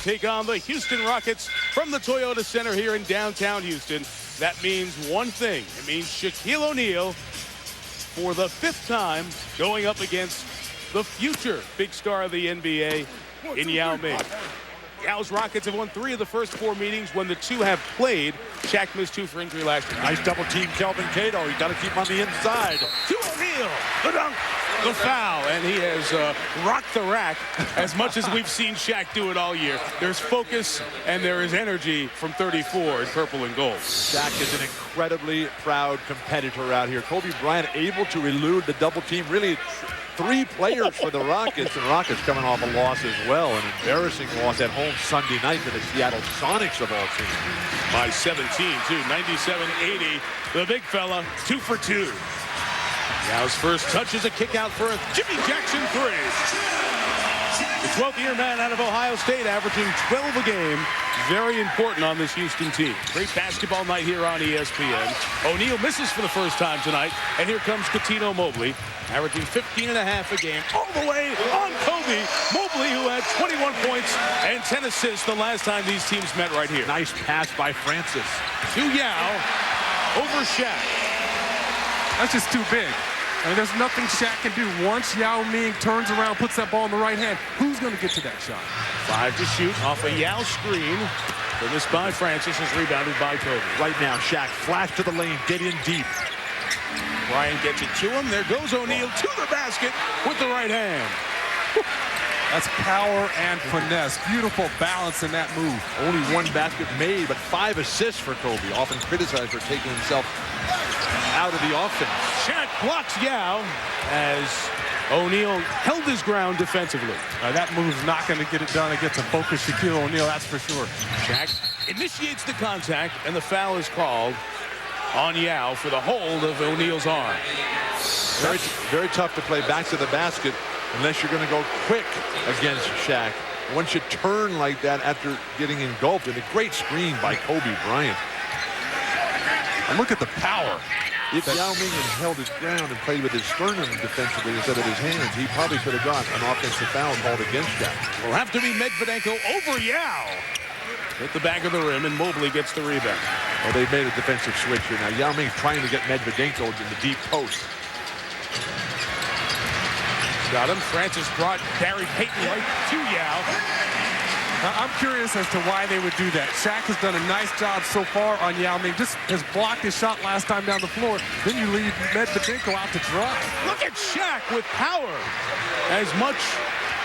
take on the Houston Rockets from the Toyota Center here in downtown Houston. That means one thing. It means Shaquille O'Neal, for the 5th time, going up against the future big star of the NBA in Yao Ming. Yao's Rockets have won 3 of the first 4 meetings when the 2 have played. Shaq missed 2 for injury last year. Nice double team Kelvin Cato. You got to keep him on the inside. To O'Neal, the dunk, the foul, and he has rocked the rack as much as we've seen Shaq do it all year. There's focus and there is energy from 34 in purple and gold. Shaq is an incredibly proud competitor out here. Kobe Bryant able to elude the double team. Really 3 players for the Rockets, and Rockets coming off a loss as well. An embarrassing loss at home Sunday night to the Seattle Sonics of all teams. By 17, too. 97-80. The big fella, 2 for 2. Yao's first touch is a kick out for a Jimmy Jackson 3. The 12th-year man out of Ohio State, averaging 12 a game. Very important on this Houston team. Great basketball night here on ESPN. O'Neal misses for the first time tonight, and here comes Cuttino Mobley, averaging 15.5 a game, all the way on Kobe. Mobley, who had 21 points and 10 assists the last time these teams met right here. Nice pass by Francis. To Yao, over Shaq. That's just too big. I mean, there's nothing Shaq can do. Once Yao Ming turns around, puts that ball in the right hand, who's going to get to that shot? 5 to shoot off a Yao screen. The miss by Francis is rebounded by Kobe. Right now, Shaq flash to the lane, get in deep. Bryant gets it to him. There goes O'Neal to the basket with the right hand. That's power and finesse. Beautiful balance in that move. Only 1 basket made, but 5 assists for Kobe. Often criticized for taking himself out of the offense. Shaq blocks Yao as O'Neal held his ground defensively. That move's not going to get it done against a focused Shaquille O'Neal, that's for sure. Shaq initiates the contact, and the foul is called on Yao for the hold of O'Neal's arm. Very, very tough to play back to the basket unless you're going to go quick against Shaq. Once you turn like that after getting engulfed, and a great screen by Kobe Bryant. And look at the power. If Yao Ming had held his ground and played with his sternum defensively instead of his hands, he probably could have got an offensive foul called against Shaq. Will have to be Medvedenko over Yao. Hit the back of the rim, and Mobley gets the rebound. Well, they've made a defensive switch here. Now, Yao Ming's trying to get Medvedenko in the deep post. Got him. Francis brought Barry Payton right to Yao. I'm curious as to why they would do that. Shaq has done a nice job so far on Yao Ming. Just has blocked his shot last time down the floor. Then you leave Medvedenko out to dry. Look at Shaq with power. As much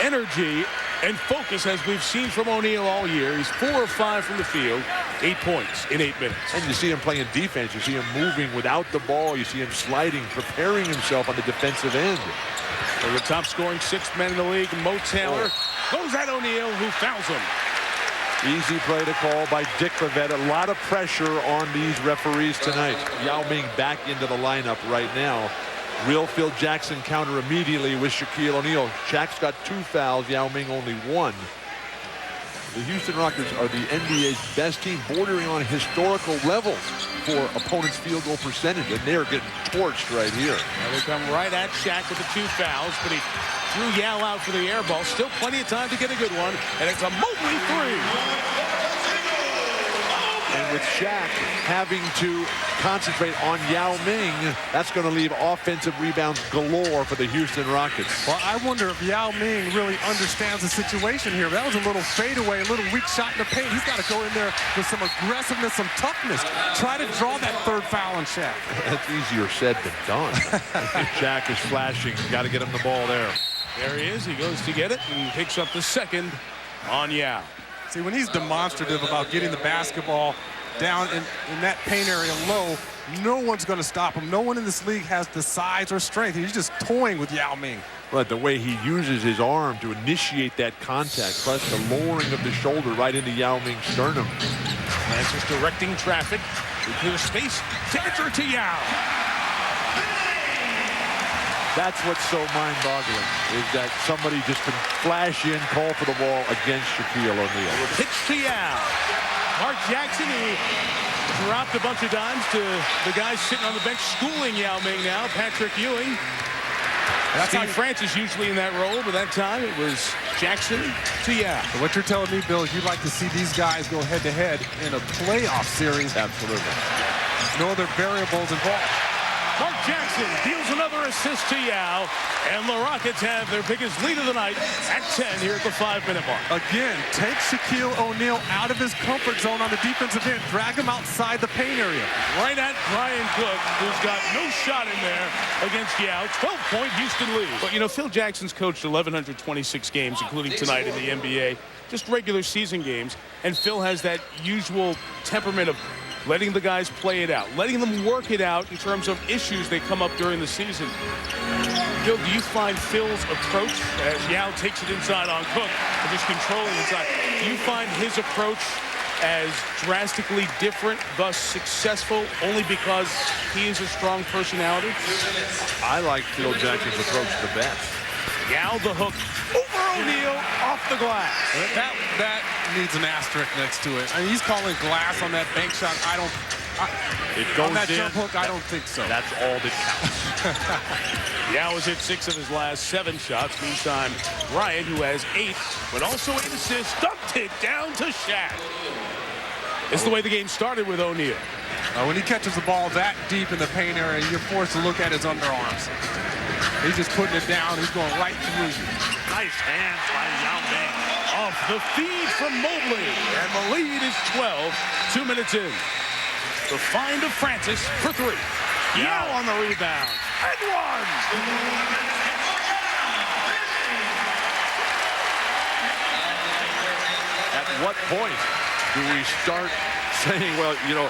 energy and focus as we've seen from O'Neal all year. He's 4 of 5 from the field, 8 points in 8 minutes. And you see him playing defense. You see him moving without the ball. You see him sliding, preparing himself on the defensive end. So the top scoring 6th man in the league, Mo Taylor, goes at O'Neal, who fouls him. Easy play to call by Dick Bavette. A lot of pressure on these referees tonight. Yao Ming back into the lineup right now. Real Phil Jackson counter immediately with Shaquille O'Neal. Shaq's got 2 fouls, Yao Ming only 1. The Houston Rockets are the NBA's best team, bordering on historical levels for opponents' field goal percentage, and they're getting torched right here. Now they come right at Shaq with the 2 fouls, but he threw Yao out for the air ball. Still plenty of time to get a good one, and it's a Mobley 3. And with Shaq having to concentrate on Yao Ming, that's going to leave offensive rebounds galore for the Houston Rockets. Well, I wonder if Yao Ming really understands the situation here. That was a little fadeaway, a little weak shot in the paint. He's got to go in there with some aggressiveness, some toughness. Try to draw that 3rd foul on Shaq. That's easier said than done. Shaq is flashing. Got to get him the ball there. There he is. He goes to get it and picks up the 2nd on Yao. See, when he's demonstrative about getting the basketball down in that paint area low, no one's going to stop him. No one in this league has the size or strength. He's just toying with Yao Ming. But the way he uses his arm to initiate that contact, plus the lowering of the shoulder right into Yao Ming's sternum. Francis directing traffic. We clear space to enter to Yao. That's what's so mind-boggling, is that somebody just can flash in, call for the ball against Shaquille O'Neal. Pitch to Yao. Mark Jackson, he dropped a bunch of dimes to the guy sitting on the bench schooling Yao Ming now, Patrick Ewing. Steve Francis usually in that role, but that time it was Jackson to Yao. So what you're telling me, Bill, is you'd like to see these guys go head-to-head in a playoff series. Absolutely. No other variables involved. Mark Jackson deals another assist to Yao, and the Rockets have their biggest lead of the night at 10 here at the 5-minute mark. Again, take Shaquille O'Neal out of his comfort zone on the defensive end. Drag him outside the paint area. Right at Brian Cook, who's got no shot in there against Yao. 12-point Houston lead. But, you know, Phil Jackson's coached 1,126 games, including tonight in the NBA, just regular season games. And Phil has that usual temperament of letting the guys play it out, letting them work it out in terms of issues that come up during the season. Bill, do you find Phil's approach, as Yao takes it inside on Cook, and just controlling inside, do you find his approach as drastically different, thus successful, only because he is a strong personality? I like Phil Jackson's approach the best. Yao the hook over O'Neal off the glass. That needs an asterisk next to it. I mean, he's calling glass on that bank shot. It goes on that in. jump hook, I don't think so. That's all that counts. Yao has hit 6 of his last 7 shots. Meantime, Ryan, who has 8, but also 8 assists, dumped it down to Shaq. It's the way the game started with O'Neal. When he catches the ball that deep in the paint area, you're forced to look at his underarms. He's just putting it down. He's going right through you. Nice hands by Yao Ming. Off the feed from Mobley. And the lead is 12. 2 minutes in. The find of Francis for 3. Yao on the rebound. And 1. At what point do we start saying, well, you know,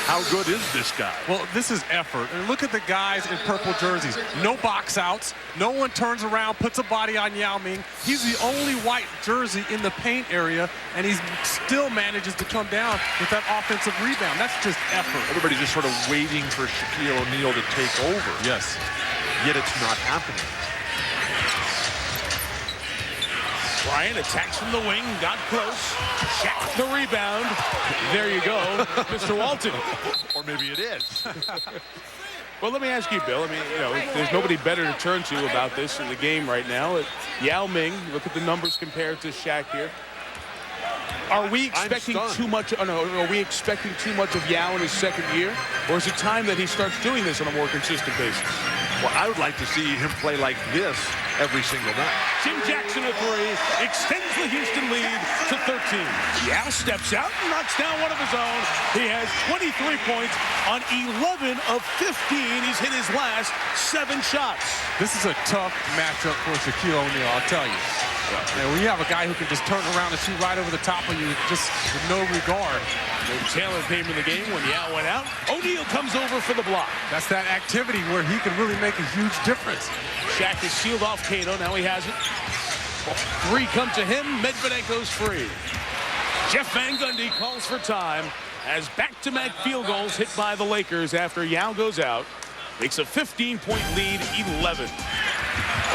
how good is this guy? Well, this is effort. And look at the guys in purple jerseys. No box outs. No one turns around, puts a body on Yao Ming. He's the only white jersey in the paint area, and he still manages to come down with that offensive rebound. That's just effort. Everybody's just sort of waiting for Shaquille O'Neal to take over. Yes. Yet it's not happening. Bryant attacks from the wing, got close. Shaq the rebound. There you go, Mr. Walton. Or maybe it is. Well, let me ask you, Bill. I mean, you know, there's nobody better to turn to about this in the game right now. Yao Ming, look at the numbers compared to Shaq here. Are we expecting too much? Oh, no, are we expecting too much of Yao in his second year? Or is it time that he starts doing this on a more consistent basis? Well, I would like to see him play like this every single night. Jim Jackson a 3, extends the Houston lead to 13. Yao steps out and knocks down one of his own. He has 23 points on 11 of 15. He's hit his last 7 shots. This is a tough matchup for Shaquille O'Neal, I'll tell you. And when you have a guy who can just turn around and shoot right over the top of you, just with no regard. Taylor came in the game when Yao went out. O'Neal comes over for the block. That's that activity where he can really make a huge difference. Shaq has sealed off Cato. Now he has it. 3 come to him. Medvedev's free. Jeff Van Gundy calls for time as back-to-back field goals hit by the Lakers after Yao goes out. Makes a 15-point lead, 11.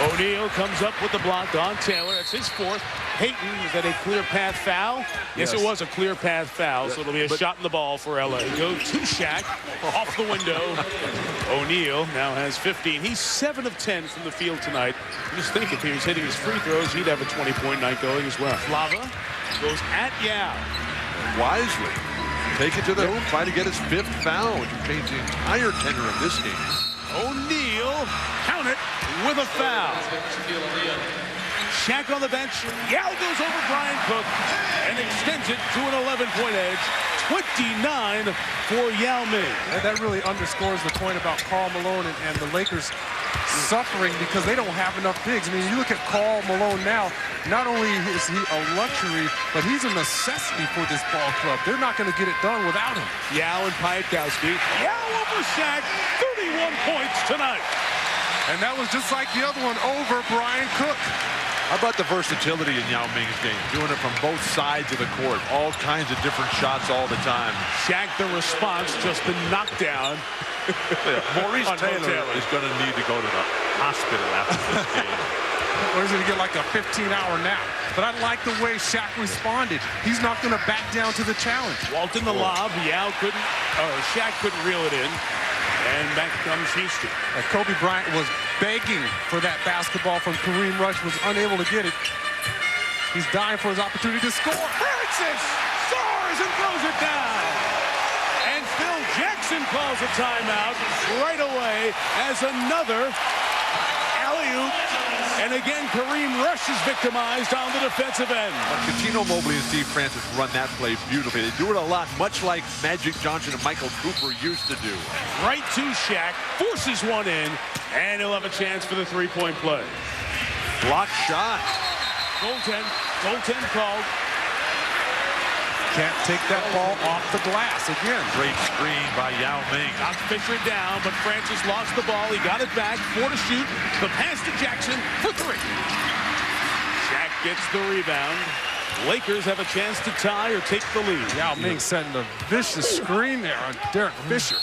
O'Neal comes up with the block on Taylor. That's his 4th. Payton, is that a clear path foul? Yes, it was a clear path foul, so it'll be a shot in the ball for LA. Go to Shaq, off the window. O'Neal now has 15. He's 7 of 10 from the field tonight. Just think if he was hitting his free throws, he'd have a 20-point night going as well. Flava goes at Yao. Wisely. Take it to the hoop, try to get his 5th foul, which will change the entire tenor of this game. O'Neal, count it, with a foul. Shaq on the bench. Yao goes over Brian Cook and extends it to an 11-point edge. 29 for Yao Ming. And that really underscores the point about Karl Malone and the Lakers suffering because they don't have enough bigs. I mean, you look at Karl Malone now, not only is he a luxury, but he's a necessity for this ball club. They're not going to get it done without him. Yao and Piatkowski. Yao over Shaq, 31 points tonight. And that was just like the other one over Brian Cook. How about the versatility in Yao Ming's game? Doing it from both sides of the court. All kinds of different shots all the time. Shaq, the response, just the knockdown. Maurice Taylor is going to need to go to the hospital after this game. Or he's going to get like a 15-hour nap. But I like the way Shaq responded. He's not going to back down to the challenge. Walton the lob. Shaq couldn't reel it in. And back comes Houston. Kobe Bryant was begging for that basketball from Kareem Rush, was unable to get it. He's dying for his opportunity to score. Francis soars and throws it down. And Phil Jackson calls a timeout right away as another alley-oop. And again, Kareem Rush is victimized on the defensive end. Coutinho Mobley and Steve Francis run that play beautifully. They do it a lot, much like Magic Johnson and Michael Cooper used to do. Right to Shaq, forces one in, and he'll have a chance for the three-point play. Block shot. Goaltend called. Can't take that ball off the glass again. Great screen by Yao Ming. Knocked Fisher down, but Francis lost the ball. He got it back, 4 to shoot. The pass to Jackson for 3. Shaq gets the rebound. Lakers have a chance to tie or take the lead. Yao Ming setting a vicious screen there on Derek Fisher.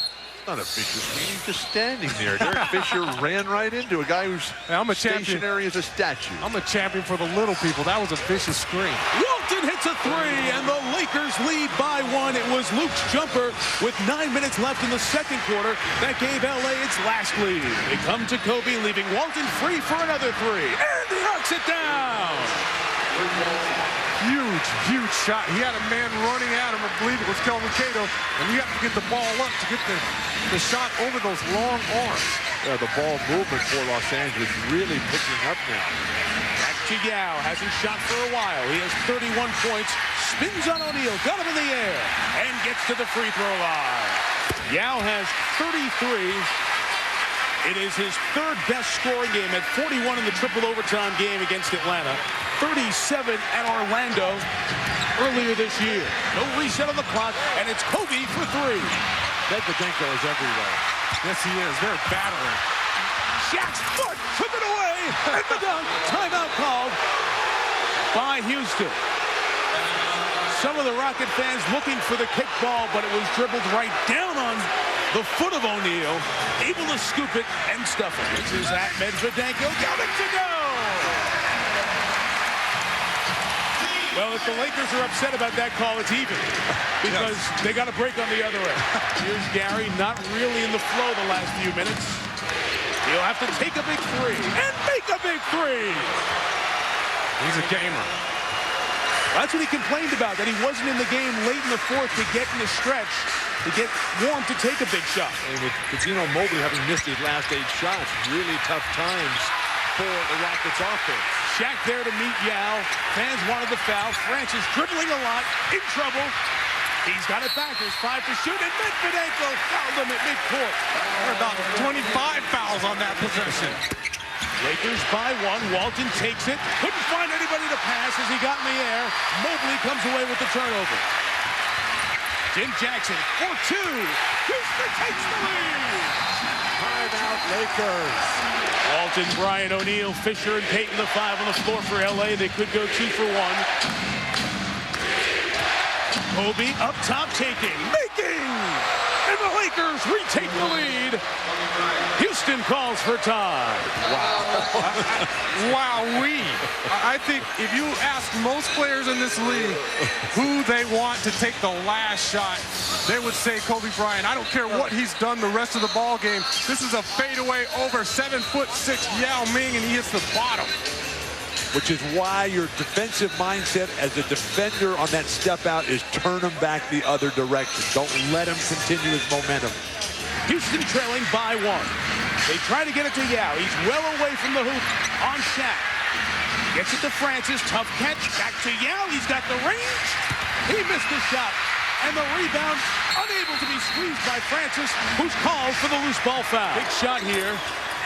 Not a vicious screen, he's just standing there. Derek Fisher ran right into a guy who's stationary as a statue. I'm a champion for the little people. That was a vicious screen. Walton hits a 3, and the Lakers lead by 1. It was Luke's jumper with 9 minutes left in the second quarter that gave LA its last lead. They come to Kobe, leaving Walton free for another 3, and he knocks it down. Huge shot. He had a man running at him. I believe it was Kelvin Cato, and you have to get the ball up to get the shot over those long arms. Yeah, the ball movement for Los Angeles really picking up now. Back to Yao, hasn't shot for a while. He has 31 points, spins on O'Neal, got him in the air, and gets to the free throw line. Yao has 33. It is his 3rd best scoring game at 41 in the triple overtime game against Atlanta, 37 at Orlando earlier this year. No reset on the clock, and it's Kobe for 3. VintageDawkins is everywhere. Yes, he is. They're battling. Shaq's foot took it away, and the dunk. Timeout called by Houston. Some of the Rocket fans looking for the kickball, but it was dribbled right down on the foot of O'Neal, able to scoop it and stuff it. This is at Medvedenko, got it to go! Well, if the Lakers are upset about that call, it's even, because they got a break on the other end. Here's Gary, not really in the flow the last few minutes. He'll have to take a big 3 and make a big 3! He's a gamer. That's what he complained about, that he wasn't in the game late in the 4th to get in the stretch, to get warm to take a big shot. And with Coutinho Mobley having missed his last 8 shots, really tough times for the Rockets offense. Shaq there to meet Yao. Fans wanted the foul. Francis dribbling a lot, in trouble. He's got it back. There's 5 to shoot, and Medvedenko fouled him at midcourt. There are about 25 fouls on that possession. Lakers by 1. Walton takes it. Couldn't find anybody to pass as he got in the air. Mobley comes away with the turnover. Jim Jackson for 2. Houston takes the lead. Timeout Lakers. Walton, Brian O'Neal, Fisher, and Payton, the 5 on the floor for LA. They could go 2 for 1. Kobe up top taking, making, and the Lakers retake the lead. Houston calls for time. Wowee. I think if you ask most players in this league who they want to take the last shot, they would say Kobe Bryant. I don't care what he's done the rest of the ball game. This is a fadeaway over 7'6" Yao Ming, and he hits the bottom. Which is why your defensive mindset as a defender on that step out is turn him back the other direction. Don't let him continue his momentum. Houston trailing by 1. They try to get it to Yao. He's well away from the hoop on Shaq. Gets it to Francis. Tough catch. Back to Yao. He's got the range. He missed the shot. And the rebound unable to be squeezed by Francis, who's called for the loose ball foul. Big shot here.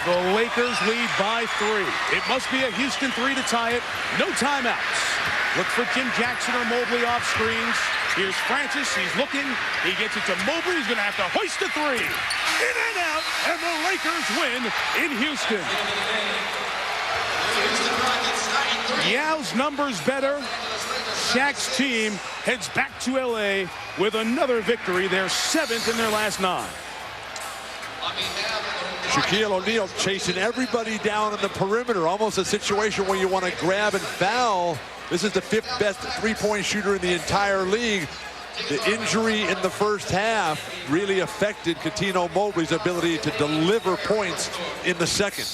The Lakers lead by 3. It must be a Houston 3 to tie it. No timeouts. Look for Jim Jackson or Mobley off screens. Here's Francis. He's looking. He gets it to Mobley. He's going to have to hoist a 3. In and out. And the Lakers win in Houston. Yao's numbers better. Shaq's team heads back to LA with another victory. They're 7th in their last 9. Shaquille O'Neal chasing everybody down on the perimeter. Almost a situation where you want to grab and foul. This is the 5th best three-point shooter in the entire league. The injury in the first half really affected Coutinho Mobley's ability to deliver points in the second.